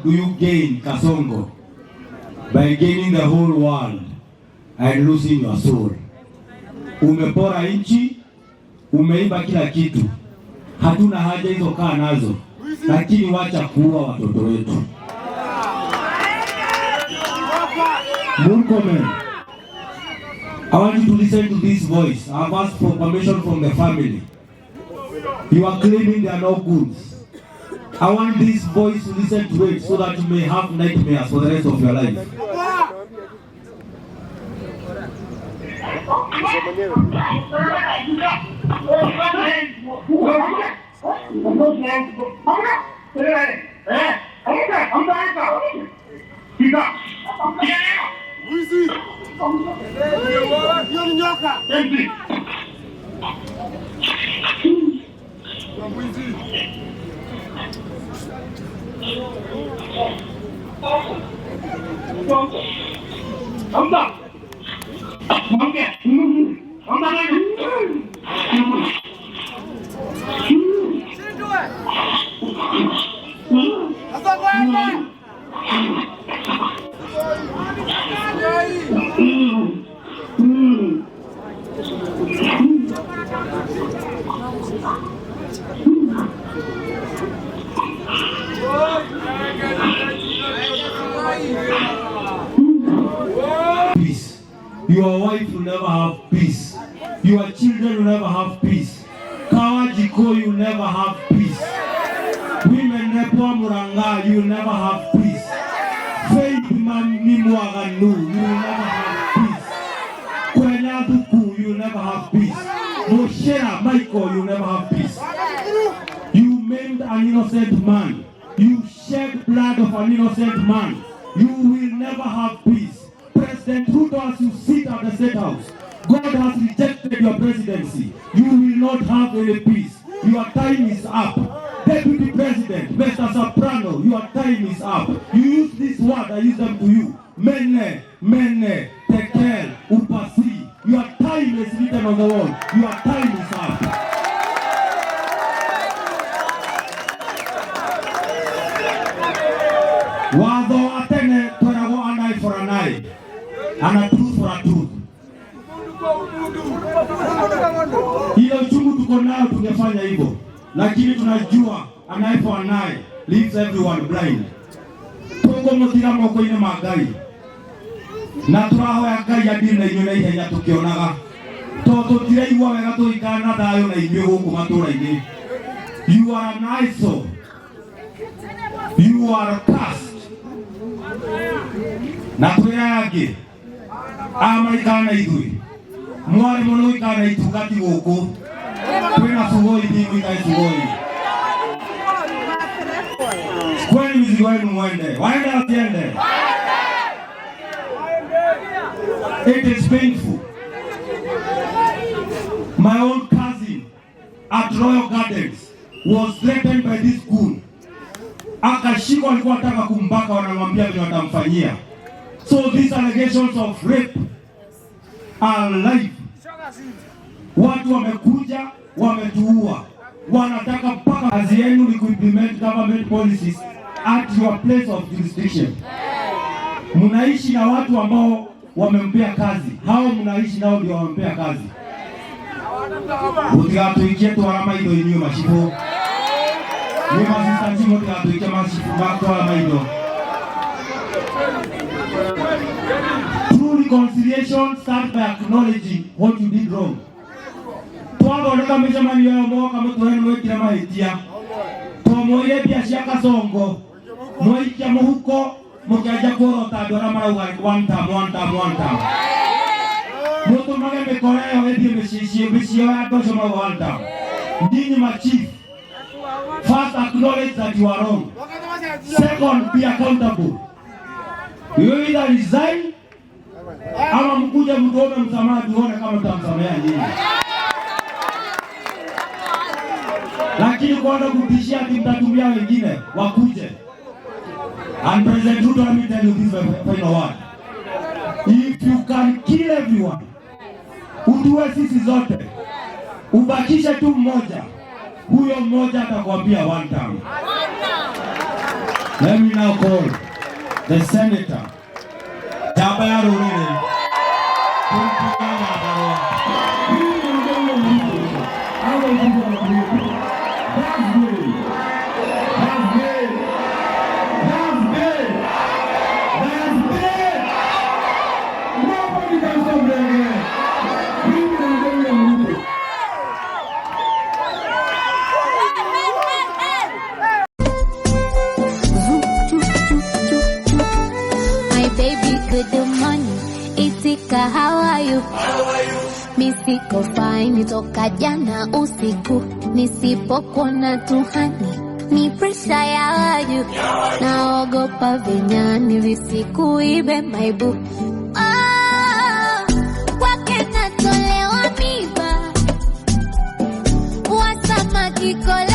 do you gain, Kasongo, by gaining the whole world and losing your soul? Umepora nchi, umeiba kila kitu. Hatuna haja hizo, kaa nazo, lakini wacha kuua watoto wetu. Murkomen, I want you to listen to this voice. I have asked for permission from the family. You are claiming they are no goods. I want this voice to listen to it so that you may have nightmares for the rest of your life. Peace. Your wife will never have peace. Your children will never have peace. Kawajiko, you will never have peace. Women Nepwa Muranga, you will never have peace. Faith Mamimwaganu, you will never have peace. Kwenyaduku, you will never have peace. Moshera Michael, you will never have peace. You maimed an innocent man. You shed blood of an innocent man. You will never have peace. President Ruto, as you sit at the State House, God has rejected your presidency. You will not have any peace. Your time is up. Deputy President, Mr. Soprano, your time is up. You use this word, I use them to you. Mene, tekel, upasi. Your time is written on the wall. Your time is up. Watho atene torago an eye for an eye and a tooth for a tooth. Ile uchungu tuko nayo tungefanya hivyo, lakini tunajua an eye for an eye leaves everyone blind. Tungo mutira moko ine magai na turaho ya ngai adire na inyo na ihenya tukionaga toto tira igwa wega tuikana thayo na inyo guku matura-ini. You are an eyesore. You are cursed. Na tuyage amaikana idui mwari mono ikana itugati goko kwena sugoi ndimu ikai sugoi kwani mizigo yenu mwende waende atiende. It is painful. My own cousin at Royal Gardens was threatened by this goon. Akashikwa, alikuwa anataka kumbaka, wanamwambia vile watamfanyia. So these allegations of rape are live. Watu wamekuja, wametuua, wanataka mpaka kazi yenu ni kuimplement government policies at your place of jurisdiction. Mnaishi na watu ambao wamempea kazi. Hao mnaishi nao ndio wamempea kazi. Utigatuikie tuarama ido inyo mashipo. Ni masistanti utigatuikie mashipo bakwa maido. True reconciliation starts by acknowledging what you did wrong. Tuago neka mejamani ya mwa kama tuwenu wekira mahitia. Tuamoye biashia Kasongo. Mwikia muhuko mukiaja kurota dora marauga one time. Mutu mage mekoreo wedi meshishi ya dosho ma one time. Ndini ma chief. First, acknowledge that you are wrong. Second, be accountable. You either resign ama mkuja mtuome msamaha tuone kama tutamsamea nyinyi. Lakini kuenda kutishia ati mtatumia wengine wakuje. And President Ruto, let me tell you this final word. If you can kill everyone, utuwe sisi zote, ubakishe tu mmoja, huyo mmoja atakwambia one time. Let me now call the senator. Jabaya Rurere. How are you? Misiko fine toka jana usiku, nisipokuona tuhani ni pressure ya waju, naogopa vinyani visikuibe maibu. Kwake natolewa miba, wasamaki kola